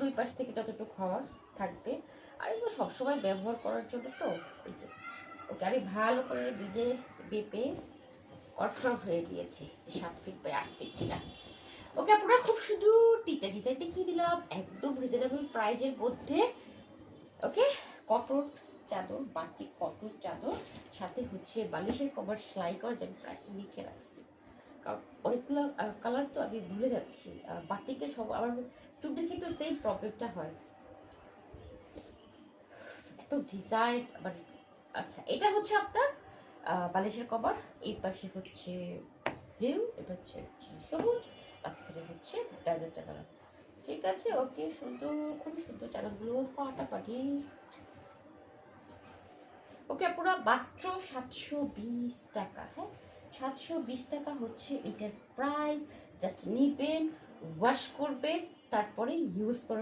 দুই পাশ থেকে যতটুকু হওয়ার থাকবে। আর এগুলো সবসময় ব্যবহার করার জন্য তো এই যে ওকে আমি ভালো করে নিজে বেপে কনফার্ম হয়ে দিয়েছি যে 7 ফিট বাই 8 ফিট কিনা। ওকে আপনারা খুব সুন্দর তিনটা ডিজাইন দেখিয়ে দিলাম একদম রিজনেবল প্রাইজের মধ্যে। ওকে, কটন চাদর, বাটিক কটন চাদর, সাথে হচ্ছে বালিশের কভার সেলাই করা, যে আমি প্রাইসটা লিখে রাখছি কারণ অনেকগুলো কালার তো আমি ভুলে যাচ্ছি। বাটিকের সব আমার চুপটা কিন্তু সেম প্রবলেমটা হয়, এত ডিজাইন মানে। আচ্ছা, এটা হচ্ছে আপনার বালিশের কভার, এই পাশে হচ্ছে ব্লু, এটা হচ্ছে সবুজ, মাঝখানে হচ্ছে ডেজার্ট কালার। ঠিক আছে, ওকে, সুন্দর, খুবই সুন্দর চাদরগুলো ফাটাফাটি। ওকে পুরো মাত্র 720 টাকা। হ্যাঁ, 720 টাকা হচ্ছে এটার প্রাইস। জাস্ট নিবেন, ওয়াশ করবেন, তারপরে ইউজ করার